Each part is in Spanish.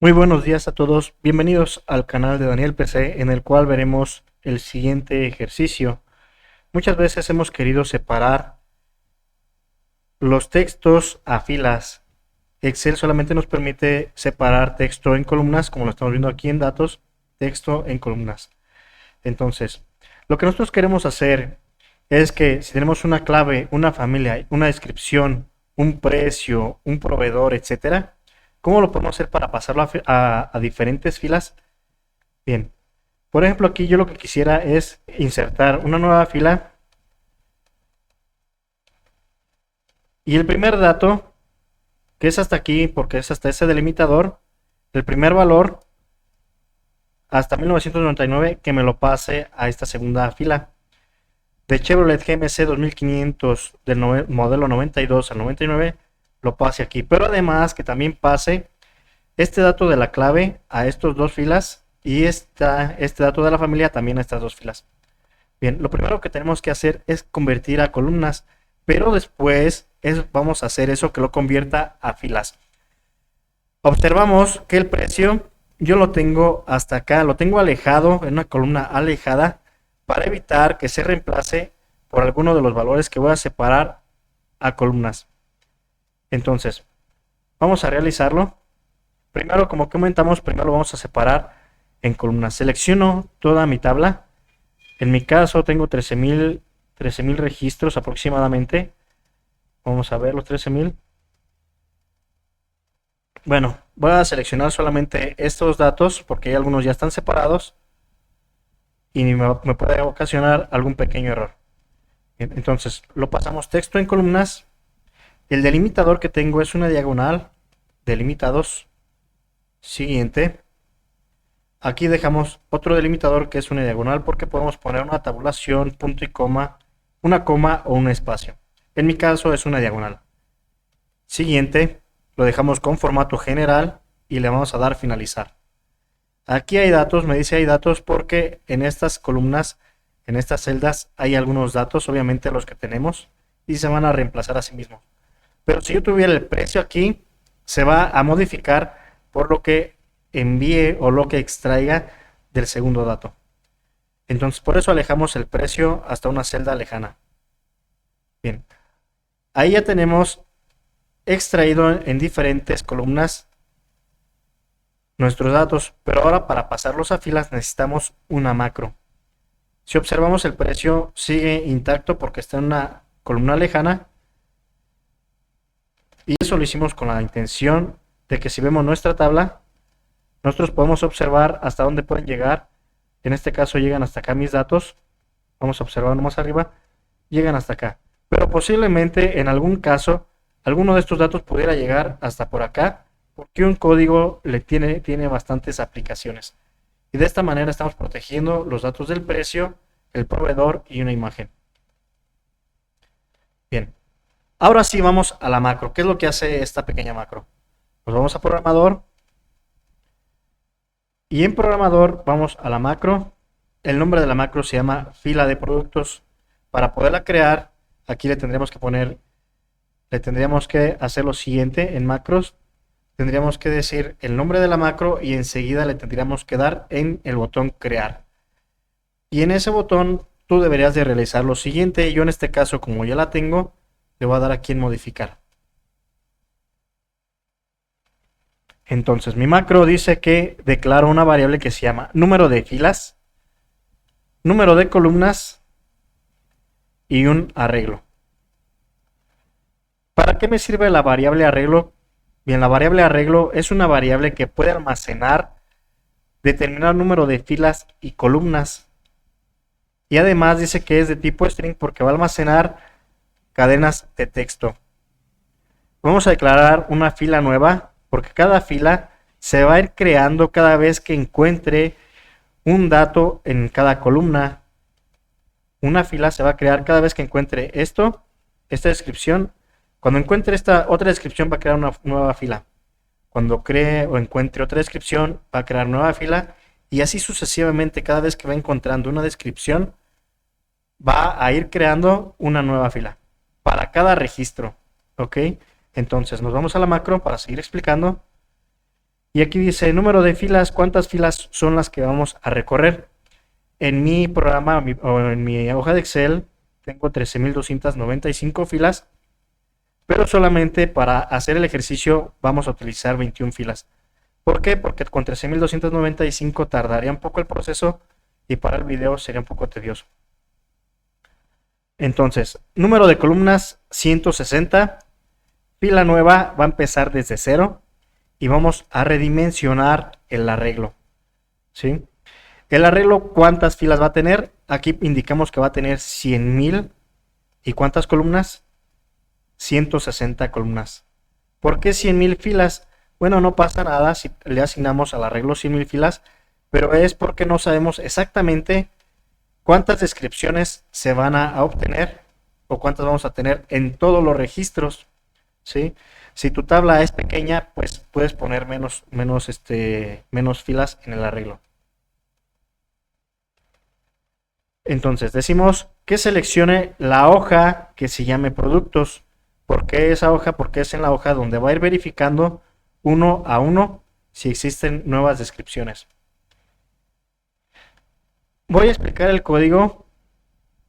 Muy buenos días a todos, bienvenidos al canal de Daniel PC en el cual veremos el siguiente ejercicio. Muchas veces hemos querido separar los textos a filas. Excel solamente nos permite separar texto en columnas, como lo estamos viendo aquí en datos, texto en columnas. Entonces, lo que nosotros queremos hacer es que si tenemos una clave, una familia, una descripción, un precio, un proveedor, etcétera, ¿cómo lo podemos hacer para pasarlo a diferentes filas? Bien, por ejemplo, aquí yo lo que quisiera es insertar una nueva fila y el primer dato, que es hasta aquí, porque es hasta ese delimitador, el primer valor hasta 1999, que me lo pase a esta segunda fila. De Chevrolet GMC 2500 del modelo 92 al 99, lo pase aquí. Pero además que también pase este dato de la clave a estas dos filas y este dato de la familia también a estas dos filas. Bien, lo primero que tenemos que hacer es convertir a columnas, pero después vamos a hacer eso que lo convierta a filas. Observamos que el precio yo lo tengo hasta acá, lo tengo alejado, en una columna alejada, para evitar que se reemplace por alguno de los valores que voy a separar a columnas. Entonces, vamos a realizarlo. Primero, como comentamos, primero lo vamos a separar en columnas. Selecciono toda mi tabla. En mi caso tengo 13,000 registros aproximadamente. Vamos a ver los 13,000. Bueno, voy a seleccionar solamente estos datos porque hay algunos ya están separados y me puede ocasionar algún pequeño error. Bien, entonces, lo pasamos texto en columnas. El delimitador que tengo es una diagonal, delimitados. Siguiente. Aquí dejamos otro delimitador que es una diagonal porque podemos poner una tabulación, punto y coma, una coma o un espacio. En mi caso es una diagonal. Siguiente, lo dejamos con formato general y le vamos a dar finalizar. Aquí hay datos, me dice hay datos porque en estas columnas, en estas celdas hay algunos datos, obviamente los que tenemos, y se van a reemplazar a sí mismos. Pero si yo tuviera el precio aquí, se va a modificar por lo que envíe o lo que extraiga del segundo dato. Entonces, por eso alejamos el precio hasta una celda lejana. Bien, ahí ya tenemos extraído en diferentes columnas nuestros datos, pero ahora para pasarlos a filas necesitamos una macro. Si observamos, el precio sigue intacto porque está en una columna lejana, y eso lo hicimos con la intención de que si vemos nuestra tabla, nosotros podemos observar hasta dónde pueden llegar. En este caso llegan hasta acá mis datos. Vamos a observar más arriba. Llegan hasta acá. Pero posiblemente en algún caso, alguno de estos datos pudiera llegar hasta por acá, porque un código tiene bastantes aplicaciones. Y de esta manera estamos protegiendo los datos del precio, el proveedor y una imagen. Bien. Ahora sí vamos a la macro. ¿Qué es lo que hace esta pequeña macro? Pues vamos a programador. Y en programador vamos a la macro. El nombre de la macro se llama fila de productos. Para poderla crear, aquí le tendríamos que hacer lo siguiente en macros. Tendríamos que decir el nombre de la macro y enseguida le tendríamos que dar en el botón crear. Y en ese botón tú deberías de realizar lo siguiente. Yo en este caso, como ya la tengo, le voy a dar aquí en modificar. Entonces mi macro dice que declaro una variable que se llama número de filas, número de columnas y un arreglo. ¿Para qué me sirve la variable arreglo? Bien, la variable arreglo es una variable que puede almacenar determinado número de filas y columnas. Y además dice que es de tipo string porque va a almacenar cadenas de texto. Vamos a declarar una fila nueva porque cada fila se va a ir creando cada vez que encuentre un dato en cada columna. Una fila se va a crear cada vez que encuentre esta descripción. Cuando encuentre esta otra descripción va a crear una nueva fila. Cuando cree o encuentre otra descripción va a crear nueva fila y así sucesivamente. Cada vez que va encontrando una descripción va a ir creando una nueva fila para cada registro. ¿Ok? Entonces nos vamos a la macro para seguir explicando. Y aquí dice número de filas, cuántas filas son las que vamos a recorrer. En mi programa o en mi hoja de Excel tengo 13.295 filas, pero solamente para hacer el ejercicio vamos a utilizar 21 filas. ¿Por qué? Porque con 13.295 tardaría un poco el proceso y para el video sería un poco tedioso. Entonces, número de columnas 160, fila nueva va a empezar desde 0 y vamos a redimensionar el arreglo, ¿sí? El arreglo, ¿cuántas filas va a tener? Aquí indicamos que va a tener 100.000. ¿Y cuántas columnas? 160 columnas. ¿Por qué 100.000 filas? Bueno, no pasa nada si le asignamos al arreglo 100.000 filas, pero es porque no sabemos exactamente cuántas descripciones se van a obtener o cuántas vamos a tener en todos los registros, ¿sí? Si tu tabla es pequeña, pues puedes poner menos filas en el arreglo. Entonces decimos que seleccione la hoja que se llame productos. ¿Por qué esa hoja? Porque es en la hoja donde va a ir verificando uno a uno si existen nuevas descripciones. Voy a explicar el código.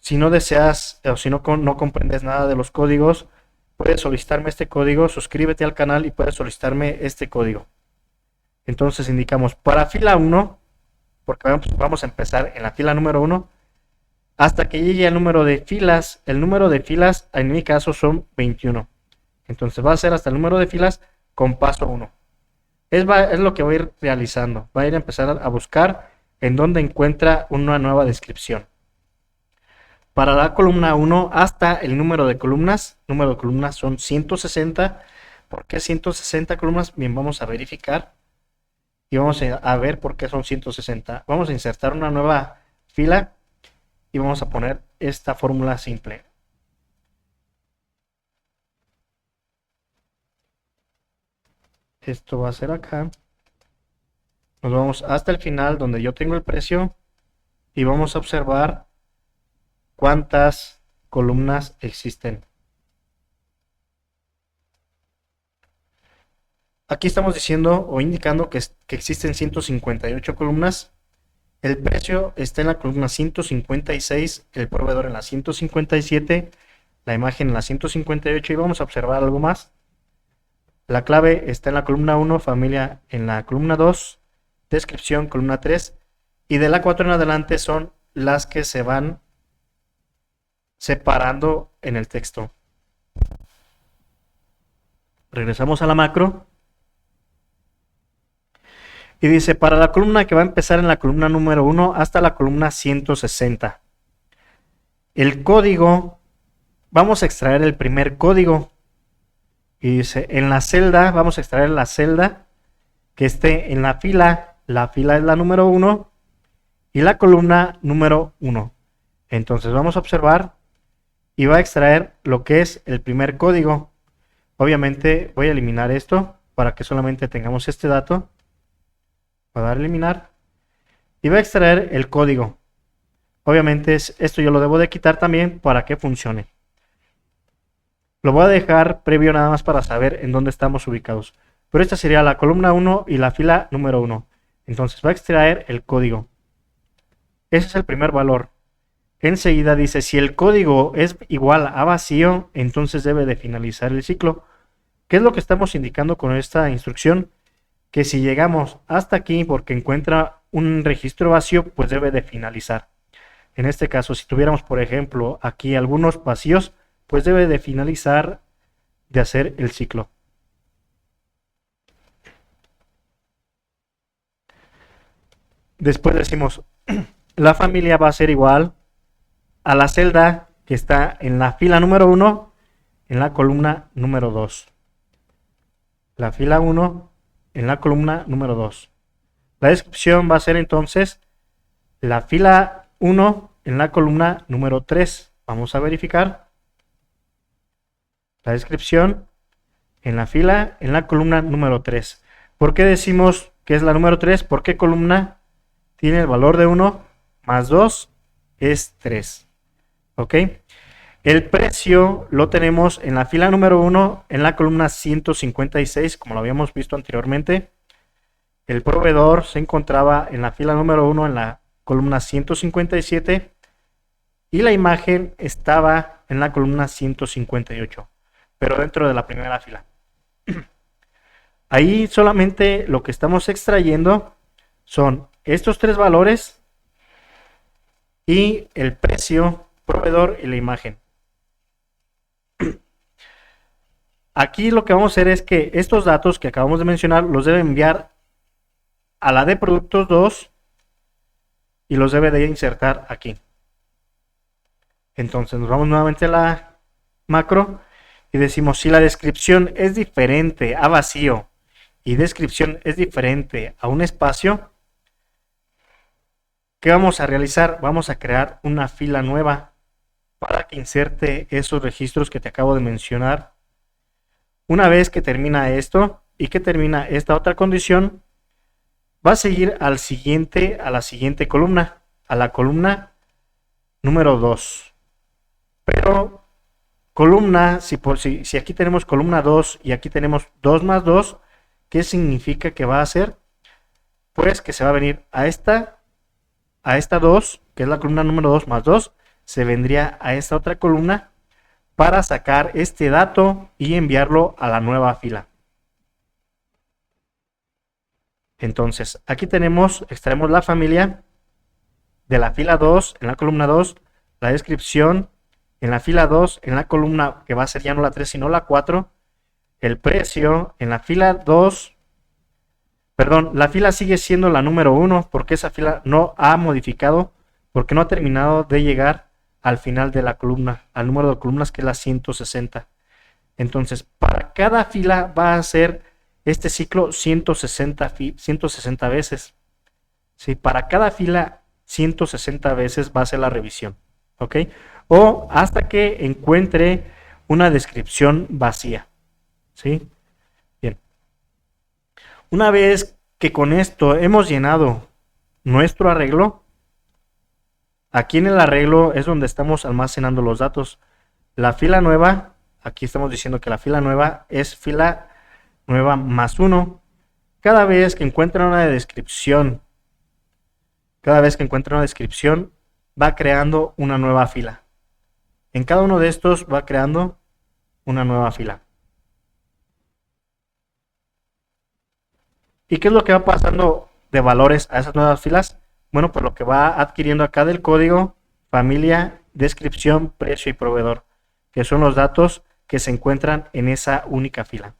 Si no deseas o si no comprendes nada de los códigos, puedes solicitarme este código, suscríbete al canal y puedes solicitarme este código. Entonces indicamos para fila 1, porque vamos a empezar en la fila número 1, hasta que llegue al número de filas. El número de filas en mi caso son 21. Entonces va a ser hasta el número de filas con paso 1. Es lo que voy a ir realizando. Va a ir a empezar a buscar en dónde encuentra una nueva descripción. Para la columna 1 hasta el número de columnas son 160. ¿Por qué 160 columnas? Bien, vamos a verificar y vamos a ver por qué son 160. Vamos a insertar una nueva fila y vamos a poner esta fórmula simple. Esto va a ser acá. Nos vamos hasta el final donde yo tengo el precio y vamos a observar cuántas columnas existen. Aquí estamos diciendo o indicando que existen 158 columnas. El precio está en la columna 156, el proveedor en la 157, la imagen en la 158 y vamos a observar algo más. La clave está en la columna 1, familia en la columna 2, descripción columna 3 y de la 4 en adelante son las que se van separando en el texto. Regresamos a la macro. Y dice, para la columna que va a empezar en la columna número 1 hasta la columna 160. El código, vamos a extraer el primer código. Y dice, en la celda, vamos a extraer la celda que esté en la fila es la número 1 y la columna número 1. Entonces vamos a observar y va a extraer lo que es el primer código. Obviamente voy a eliminar esto para que solamente tengamos este dato. Voy a dar a eliminar y va a extraer el código. Obviamente esto yo lo debo de quitar también para que funcione. Lo voy a dejar previo nada más para saber en dónde estamos ubicados. Pero esta sería la columna 1 y la fila número 1. Entonces va a extraer el código. Ese es el primer valor. Enseguida dice, si el código es igual a vacío, entonces debe de finalizar el ciclo. ¿Qué es lo que estamos indicando con esta instrucción? Que si llegamos hasta aquí porque encuentra un registro vacío, pues debe de finalizar. En este caso, si tuviéramos, por ejemplo, aquí algunos vacíos, pues debe de finalizar de hacer el ciclo. Después decimos, la familia va a ser igual a la celda que está en la fila número 1, en la columna número 2. La fila 1 en la columna número 2. La descripción va a ser entonces la fila 1 en la columna número 3. Vamos a verificar. La descripción en la fila en la columna número 3. ¿Por qué decimos que es la número 3? Porque columna tiene el valor de 1 más 2 es 3. ¿Ok? El precio lo tenemos en la fila número 1 en la columna 156, como lo habíamos visto anteriormente. el proveedor se encontraba en la fila número 1 en la columna 157 y la imagen estaba en la columna 158, pero dentro de la primera fila. Ahí solamente lo que estamos extrayendo son estos tres valores y el precio, proveedor y la imagen. Aquí lo que vamos a hacer es que estos datos que acabamos de mencionar los debe enviar a la de productos 2 y los debe de insertar aquí. Entonces nos vamos nuevamente a la macro y decimos si la descripción es diferente a vacío y descripción es diferente a un espacio, ¿qué vamos a realizar? Vamos a crear una fila nueva para que inserte esos registros que te acabo de mencionar. Una vez que termina esto y que termina esta otra condición, va a seguir a la siguiente columna, a la columna número 2. Pero columna, si aquí tenemos columna 2 y aquí tenemos 2 más 2, ¿qué significa que va a hacer? Pues que se va a venir a esta 2, que es la columna número 2 más 2, se vendría a esta otra columna para sacar este dato y enviarlo a la nueva fila. Entonces, aquí extraemos la familia de la fila 2 en la columna 2, la descripción en la fila 2 en la columna que va a ser ya no la 3 sino la 4, el precio en la fila 2, perdón, la fila sigue siendo la número 1 porque esa fila no ha modificado, porque no ha terminado de llegar al final de la columna, al número de columnas que es la 160. Entonces, para cada fila va a ser este ciclo 160 veces. ¿Sí? Para cada fila 160 veces va a ser la revisión. ¿Ok? O hasta que encuentre una descripción vacía. ¿Sí? Bien. Una vez que con esto hemos llenado nuestro arreglo, aquí en el arreglo es donde estamos almacenando los datos. La fila nueva, aquí estamos diciendo que la fila nueva es fila nueva más 1. Cada vez que encuentra una descripción, va creando una nueva fila. En cada uno de estos va creando una nueva fila. ¿Y qué es lo que va pasando de valores a esas nuevas filas? Bueno, pues lo que va adquiriendo acá del código, familia, descripción, precio y proveedor, que son los datos que se encuentran en esa única fila.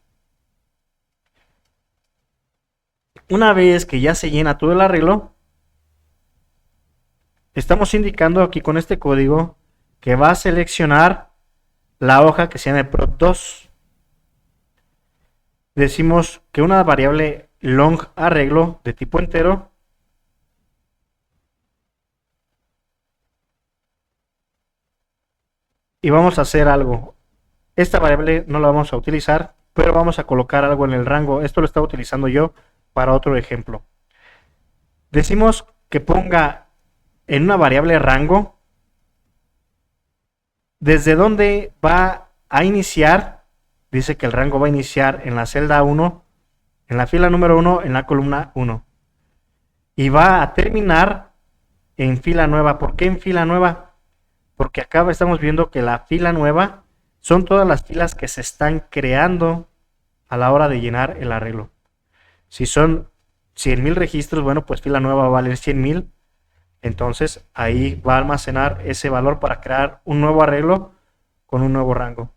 Una vez que ya se llena todo el arreglo, estamos indicando aquí con este código que va a seleccionar la hoja que se llama prod2. Decimos que una variable long arreglo de tipo entero y vamos a hacer algo. Esta variable no la vamos a utilizar, pero vamos a colocar algo en el rango. Esto lo estaba utilizando yo para otro ejemplo. Decimos que ponga en una variable rango desde donde va a iniciar. Dice que el rango va a iniciar en la celda 1, en la fila número 1, en la columna 1. Y va a terminar en fila nueva. ¿Por qué en fila nueva? Porque acá estamos viendo que la fila nueva son todas las filas que se están creando a la hora de llenar el arreglo. Si son 100,000 registros, bueno, pues fila nueva va a valer 100,000. Entonces ahí va a almacenar ese valor para crear un nuevo arreglo con un nuevo rango.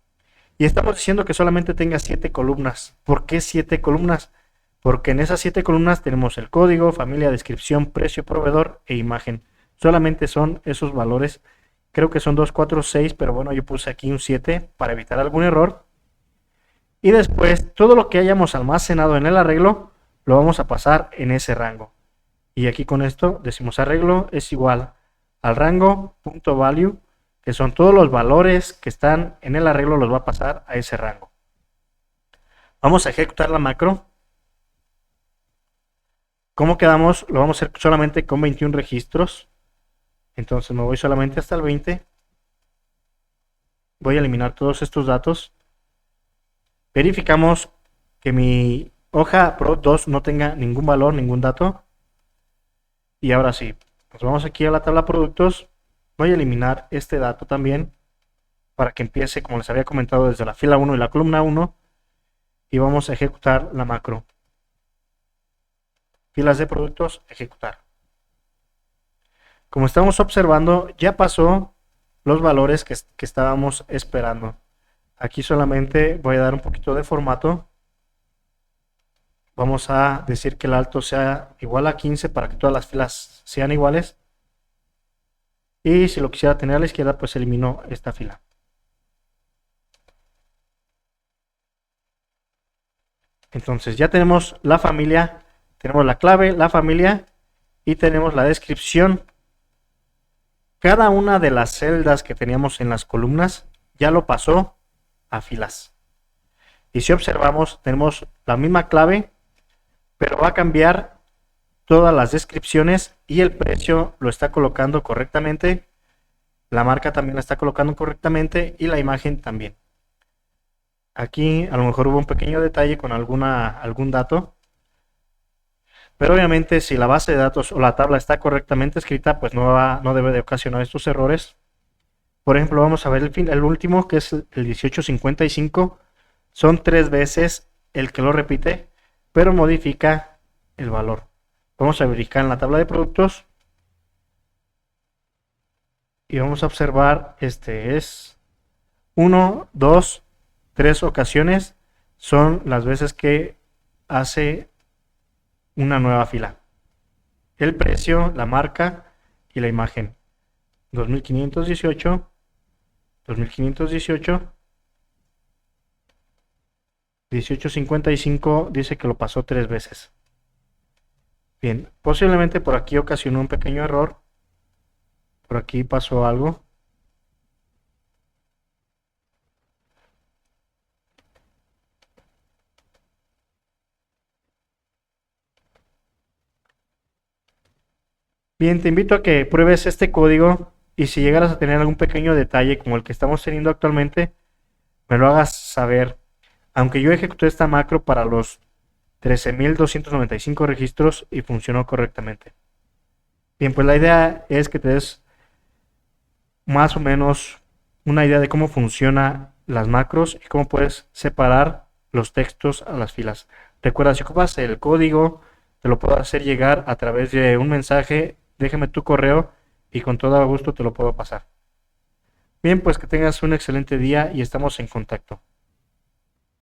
Y estamos diciendo que solamente tenga 7 columnas. ¿Por qué 7 columnas? Porque en esas 7 columnas tenemos el código, familia, descripción, precio, proveedor e imagen. Solamente son esos valores. Creo que son 2, 4, 6, pero bueno, yo puse aquí un 7 para evitar algún error. Y después todo lo que hayamos almacenado en el arreglo lo vamos a pasar en ese rango. Y aquí con esto decimos arreglo es igual al rango.value, que son todos los valores que están en el arreglo, los va a pasar a ese rango. Vamos a ejecutar la macro. ¿Cómo quedamos? Lo vamos a hacer solamente con 21 registros. Entonces me voy solamente hasta el 20. Voy a eliminar todos estos datos. Verificamos que mi hoja Pro 2 no tenga ningún valor, ningún dato. Y ahora sí, nos vamos aquí a la tabla productos. Voy a eliminar este dato también para que empiece, como les había comentado, desde la fila 1 y la columna 1. Y vamos a ejecutar la macro. Filas de productos, ejecutar. Como estamos observando, ya pasó los valores que estábamos esperando. Aquí solamente voy a dar un poquito de formato. Vamos a decir que el alto sea igual a 15 para que todas las filas sean iguales. Y si lo quisiera tener a la izquierda, pues elimino esta fila. Entonces ya tenemos la familia, tenemos la clave, la familia y tenemos la descripción. Cada una de las celdas que teníamos en las columnas ya lo pasó a filas. Y si observamos, tenemos la misma clave, pero va a cambiar todas las descripciones y el precio lo está colocando correctamente. La marca también la está colocando correctamente y la imagen también. Aquí a lo mejor hubo un pequeño detalle con algún dato, pero obviamente si la base de datos o la tabla está correctamente escrita, pues no debe de ocasionar estos errores. Por ejemplo, vamos a ver el último, que es el 1855. Son 3 veces el que lo repite, pero modifica el valor. Vamos a verificar en la tabla de productos y vamos a observar, este es 1, 2, 3 ocasiones. Son las veces que hace una nueva fila. El precio, la marca y la imagen. 2518, 2518, 1855 dice que lo pasó 3 veces. Bien, posiblemente por aquí ocasionó un pequeño error. Por aquí pasó algo. Bien, te invito a que pruebes este código y si llegaras a tener algún pequeño detalle como el que estamos teniendo actualmente, me lo hagas saber. Aunque yo ejecuté esta macro para los 13.295 registros y funcionó correctamente. Bien, pues la idea es que te des más o menos una idea de cómo funcionan las macros y cómo puedes separar los textos a las filas. Recuerda, si ocupas el código, te lo puedo hacer llegar a través de un mensaje. Déjame tu correo y con todo gusto te lo puedo pasar. Bien, pues que tengas un excelente día y estamos en contacto.